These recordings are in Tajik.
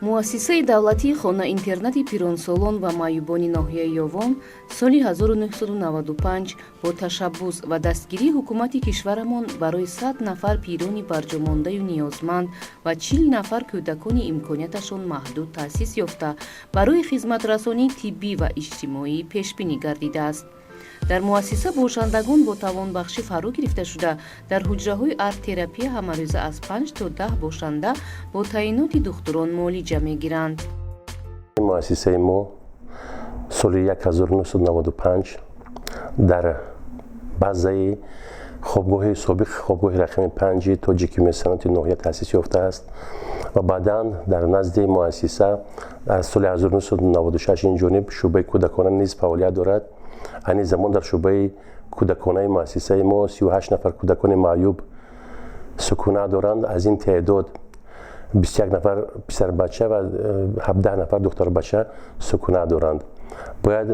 муассисаи давлатии хона интернати пиронсолон ва маъюбони ноҳияи Ёвон соли 1995 бо ташаббус ва дастгирии ҳукумати кишварамон барои 100 нафар пирони барҷомондаю ниёзманд ва 40 нафар кӯдакони имконияташон маҳдуд таъсис ёфта барои хизматрасонии тиббӣ ва иҷтимоӣ пешбинӣ гардидааст. дар муассиса бошандагон бо тавонбахшӣ фаро гирифта шуда дар ҳуҷраҳои арт-терапия ҳамарӯза аз 5 то 10 бошанда бо таъиноти духтурон муолиҷа мегиранд. муассисаи мо соли 1995 дар базаи хобгоҳи собиқи хобгоҳи рақами 5 тоҷики меҳсаноти ноҳия таъсис ёфтааст ва баъдан дар назди муассиса аз соли 1996 инҷониб шӯъбаи кӯдакона низ фаъолият дорад. айни замон дар шӯъбаи кӯдаконаи муассисаи мо 38 нафар кӯдакони маъюб сукуна доранд. аз ин теъдод 21 нафар писарбача ва 17 нафар духтарбача сукуна доранд. бояд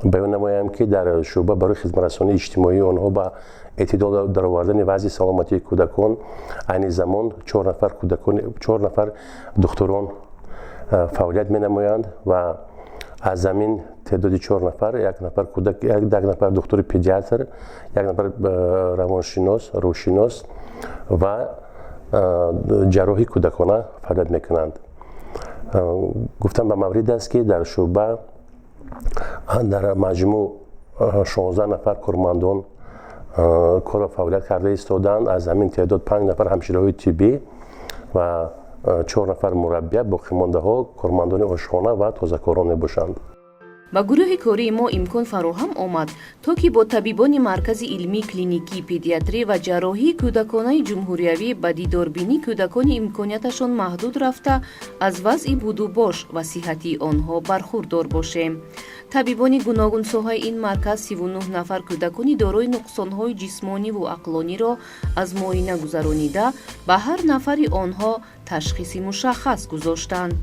баён намоям ки дар шӯъба барои хизматрасонии иҷтимоии онҳо ба эътидол даровардани вазъи саломатии кӯдакон айни замон 4 нафар духтурон фаъолият менамоянд ва аз замин теъдоди 4 нафар, як нафар кӯдак, як нафар духтури педиатр, як нафар равоншинос, рӯҳшинос ва ҷарроҳи кӯдакона фаъолият мекунанд. гуфтам ба маврид аст ки дар шӯъба дар маҷмӯъ 16 нафар кормандон кор ва фаъолият карда истоданд. аз ҳамин теъдод 5 нафар ҳамшираҳои тиббӣ ва 4 нафар мураббия, боқимондаҳо кормандони ошхона ва тозакорон мебошанд. ба гурӯҳи кории мо имкон фароҳам омад то ки бо табибони маркази илмии клиникии педиатрӣ ва ҷарроҳии кӯдаконаи ҷумҳуриявӣ ба дидорбинии кӯдакони имконияташон маҳдуд рафта аз вазъи будубош ва сиҳатии онҳо бархурдор бошем. табибони гуногун соҳаи ин марказ 39 нафар кӯдакони дорои нуқсонҳои ҷисмониву ақлониро аз муоина гузаронида ба ҳар нафари онҳо ташхиси мушаххас гузоштанд.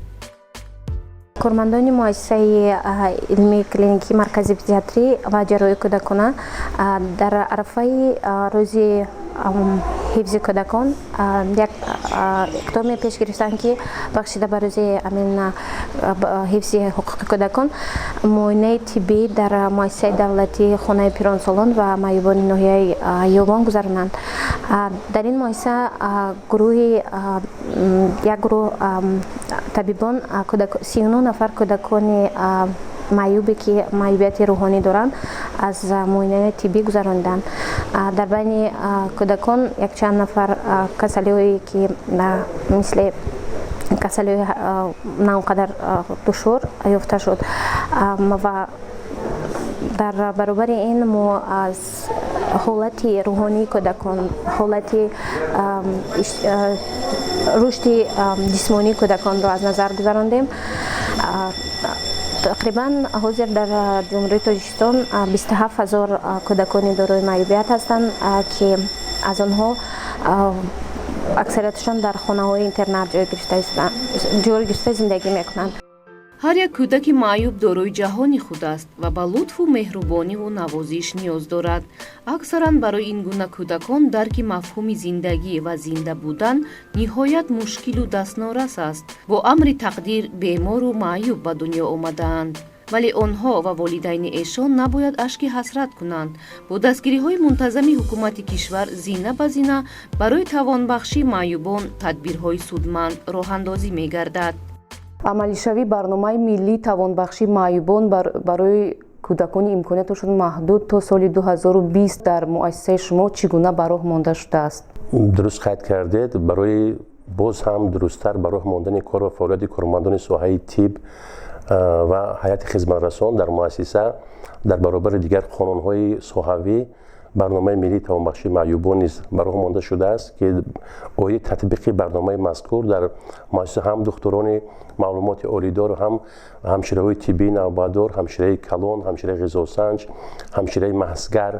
кормандони муассисаи илмии клиникии маркази педиатрӣ ва ҷарроҳии кӯдакона дар арафаи рӯзи ҳифзи кӯдакон як иқдоме пеш гирифтанд ки бахшида ба рӯзи ҳифзи ҳуқуқи кӯдакон муоинаи тиббӣ дар муассисаи давлатии хонаи пиронсолон ва маъюбони ноҳияи Ёвон гузаронанд. дар ин муассиса як гурӯҳ табибон 39 нафар кӯдакони маъюбе ки маъюбияти рӯҳонӣ доранд аз муоинаи тиббӣ гузаронданд. дар байни кӯдакон якчанд нафар касалиҳое ки мисли касалиҳои на он қадар душвор ёфта шуд ва дар баробари ин мо аз ҳолати рӯҳонии кӯдакон, ҳолати рушди ҷисмонии кӯдаконро аз назар гузарондем. тақрибан ҳозир дар ҷумҳурии Тоҷикистон 27 000 кӯдакони дорои маъюбият ҳастанд ки аз онҳо аксарияташон дар хонаҳои интернат ҷой гирифта зиндагӣ мекунанд. ҳар як кӯдаки маъюб дорои ҷаҳони худ аст ва ба лутфу меҳрубониву навозиш ниёз дорад. аксаран барои ин гуна кӯдакон дарки мафҳуми зиндагӣ ва зинда будан ниҳоят мушкилу дастнорас аст. бо амри тақдир бемору маъюб ба дунё омадаанд. вале онҳо ва волидайни эшон набояд ашки ҳасрат кунанд. бо дастгириҳои мунтазами ҳукумати кишвар зина ба зина барои тавонбахшии маъюбон тадбирҳои судманд роҳандозӣ мегардад. амалишавии барномаи миллии тавонбахшии маъюбон барои кӯдакони имконияташон маҳдуд то соли 2020 дар муассисаи шумо чӣ гуна ба роҳ монда шудааст? дуруст қайд кардед. барои боз ҳам дурусттар ба роҳ мондани кор ва фаъолияти кормандони соҳаи тиб ва ҳайати хизматрасон дар муассиса дар баробари дигар қонунҳои соҳавӣ барномаи миллии тавонбахшии маъюбон низ ба роҳ монда шудааст ки оиди татбиқи барномаи мазкур дар муассиса ҳам духтурони маълумоти олидор, ҳам ҳамшираҳои тиббии навбатдор, ҳамшираи калон, ҳамшираи ғизосанҷ, ҳамшираи маҳсгар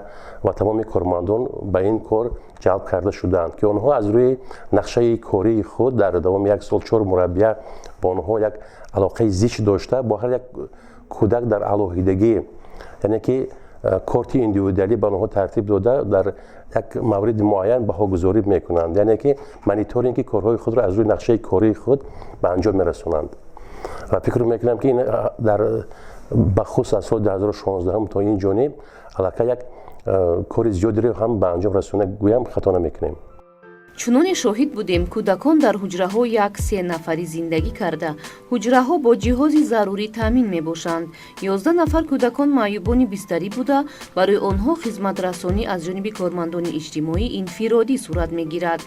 ва тамоми кормандон ба ин кор ҷалб карда шуданд ки онҳо аз рӯи нақшаи кории худ дар давоми 1 сол 4 мураббия ба онҳо як алоқаи зич дошта бо ҳар як кӯдак дар алоҳидагӣ, яъне ки корти индивидуалӣ ба онҳо тартиб дода дар یک مورد معین بهاگذاری میکنند، یعنی که مانیتورینگ کارهای خود را از روی نقشه کاری خود به انجام میرسونند و فکر میکنم که این در بخصوص از سال 2016 تا این جانب علاقه یک کار زیادی را هم به انجام رسونه گویم خطا نمیکنیم. чуноне шоҳид будем кӯдакон дар ҳуҷраҳо як 3 нафарӣ зиндагӣ карда ҳуҷраҳо бо ҷиҳози зарурӣ таъмин мебошанд. 11 нафар кӯдакон маъюбони бистарӣ буда барои онҳо хизматрасонӣ аз ҷониби кормандони иҷтимоӣ инфиродӣ сурат мегирад.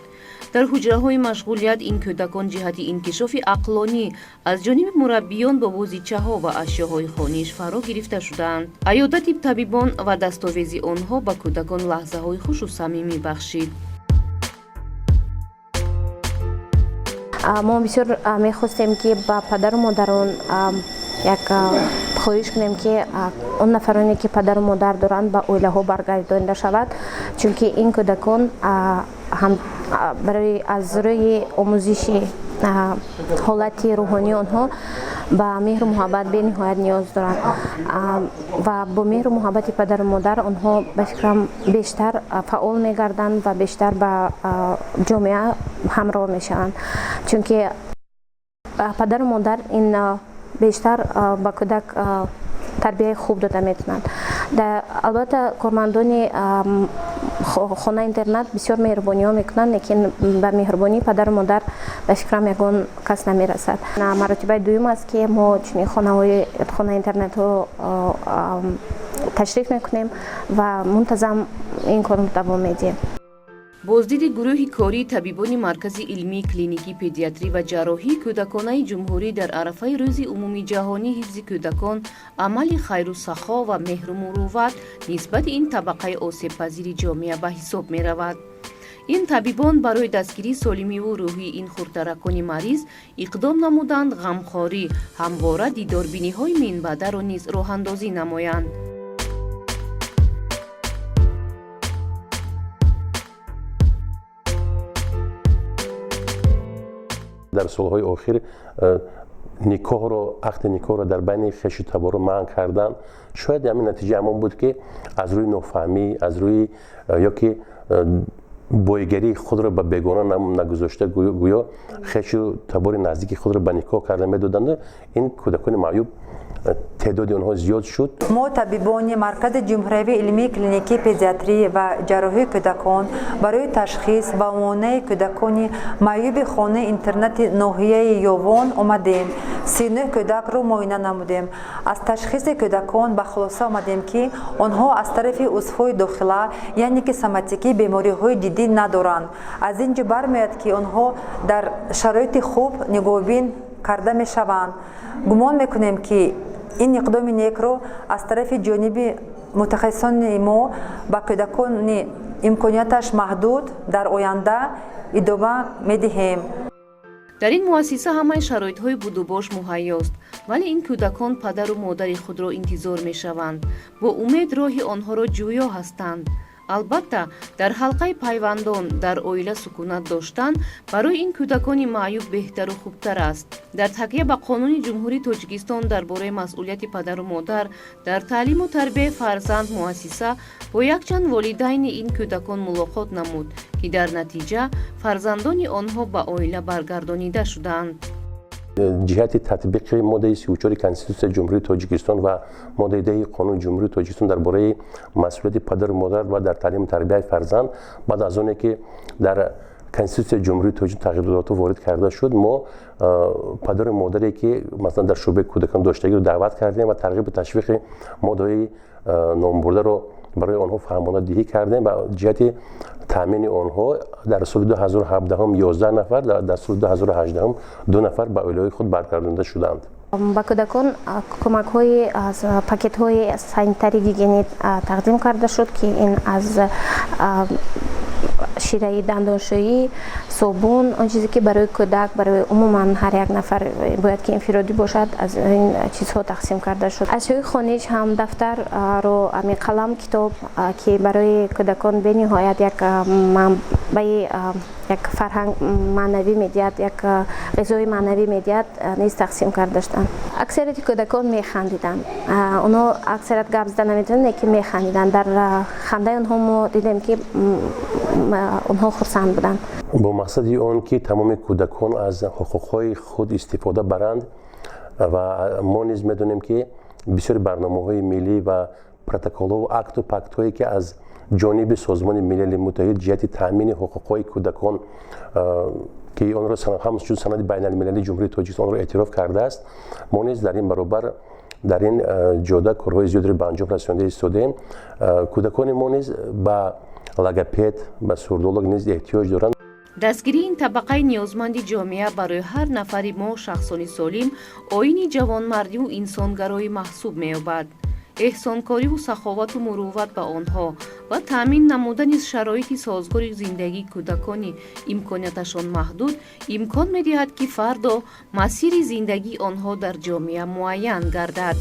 дар ҳуҷраҳои машғулият ин кӯдакон ҷиҳати инкишофи ақлонӣ аз ҷониби мураббиён бо возичаҳо ва ашёҳои хониш фаро гирифта шудаанд. айодати табибон ва дастовези онҳо ба кӯдакон лаҳзаҳои хушу самимӣ бахшид. ما بسیار میخواستیم که با پدر و مادران یک خواهش کنیم که اون نفرانی که پدر و مادر دارند به اویله ها برگردانده شود، چون که این کودکان هم برای از روی آموزش حالت روحانی آنها با مهر و محبت به نهایت نیاز دارند و با مهر و محبت پدر و مادر آنها به فکرم بیشتر فعال میگردند و بیشتر به جامعه همراه میشوند، چون که پدر و مادر این بیشتر با کودک تربیت خوب داده میتونند. البته کارمندان خانه اینترنت بسیار مهربانی ها میکنند، لیکن به مهربانی پدر و مادر به فکرم یگان کس نمیرسد. مرتبه دوم است که ما چنین خانه اینترنت ها تشریف میکنیم و منتظم این کار رو دوام میدیم. боздиди гурӯҳи кории табибони маркази илмии клиникӣ педиатрӣ ва ҷарроҳии кӯдаконаи ҷумҳурӣ дар арафаи рӯзи умумии ҷаҳонии ҳифзи кӯдакон амали хайру сахо ва меҳру мурувват нисбати ин табақаи осебпазири ҷомеа ба ҳисоб меравад. ин табибон барои дастгирии солимиву рӯҳии ин хурдтаракони мариз иқдом намуданд ғамхорӣ ҳамвора дидорбиниҳои минбаъдаро низ роҳандозӣ намоянд. در سالهای اخیر عقد نکاح را در بین خویش و تبارو منع کردن. شاید همین نتیجه همان بود که از روی نافهمی، از روی یا که بایگری خود را به بیگانه نگذاشته، گویا خویش و تبار نزدیک خود را به نکاح کرده میدادند. این کودکان معیوب تعداد آنها زیاد شد. ما طبیبان مرکز جمهوری علمی کلینیکی پدیاتری و جراحی کودکان برای تشخیص و معاینه کودکان معیوب خانه اینترنت ناحیه یاوان آمدیم. 39 کودک را معاینه نمودیم. از تشخیص کودکان به خلاصه آمدیم که آنها از طرف عضوهای داخله یعنی که سوماتیکی بیماری‌های جدی ندارند. از اینجا برمیاد که آنها در شرایط خوب نگاهبین کرده میشوند. گمان میکنیم که این اقدام نیک رو از طرف جانب متخصصان ما با کودکان امکانیتش محدود در آینده ادامه میدهیم. дар ин муассиса ҳамаи шароитҳои будубош муҳайёст, вале ин кӯдакон падару модари худро интизор мешаванд, бо умед роҳи онҳоро ҷӯё ҳастанд. албатта дар ҳалқаи пайвандон дар оила сукунат доштан барои ин кӯдакони маъюб беҳтару хубтар аст. дар такя ба қонуни ҷумҳурии тоҷикистон дар бораи масъулияти падару модар дар таълиму тарбияи фарзанд муассиса бо якчанд волидайни ин кӯдакон мулоқот намуд, ки дар натиҷа фарзандони онҳо ба оила баргардонида шуданд. جهت تطبیق ماده 34 کنستیتوسیون جمهوری تاجیکستان و ماده 10 قانون جمهوری تاجیکستان درباره مسئولیت پدر و مادر و در تعلیم و تربیت فرزند، بعد از آنکه که در کنستیتوسیون جمهوری تاجیکستان تغییرات وارد کرده شد، ما پدر و مادری که مثلا در شعبه کودکان داشتگی رو دعوت کردیم و ترغیب و تشویق ماده نام برده رو برای آنها فهماندهی کردیم و جهت تامین آنها در سال 2017 هم 11 نفر، در سال 2018 هم 2 نفر به اولیای خود برگردانده شدند. با کودکان کمک های از پاکت های سانیتری گیگینی تقدیم کرده شد که این از شیره دندانشویی، صابون آن چیزی که برای کودک برای عموما هر یک نفر باید که انفرادی باشد از این چیزها تقسیم کرده شد. اشیای خانگی هم دفتر رو امی قلم کتاب که برای کودکان به نهایت یک منبع یک فرهنگ معنوی میدید یک غذای معنوی میدید نیز تقسیم کرده شدند. اکثریت کودکان میخندیدن، اونا اکثریت گپ زدن نمیتونن که میخندیدن. در خنده اونها ما دیدیم که اونها خرسند بودن. با مقصد اون که تمام کودکان از حقوقهای خود استفاده برند و ما نیز میدونیم که بسیار برنامه‌های ملی و پروتکل‌ها و اکت و پکت‌هایی که از جانب سازمان ملل متحد جهت تامین حقوقهای کودکان که آن را همچون سند بین‌المللی جمهوری تاجیکستان آن را اعتراف کرده است، ما نیز در این برابر در این جاده کارهای زیادی را به انجام رسانده ایستادیم. کودکان ما نیز به لوگوپد به سوردولوگ نیز احتیاج دارند. دستگیری این طبقه نیازمند جامعه برای هر نفری ما شخصان سالم آیین جوانمردی و انسانگرایی محسوب می‌یابد. احسانکاری و سخاوت و مروت به آنها و تامین نمودن شرایط سازگار زندگی کودکان امکاناتشان محدود امکان می‌دهد که فردا مسیر زندگی آنها در جامعه معین گردد.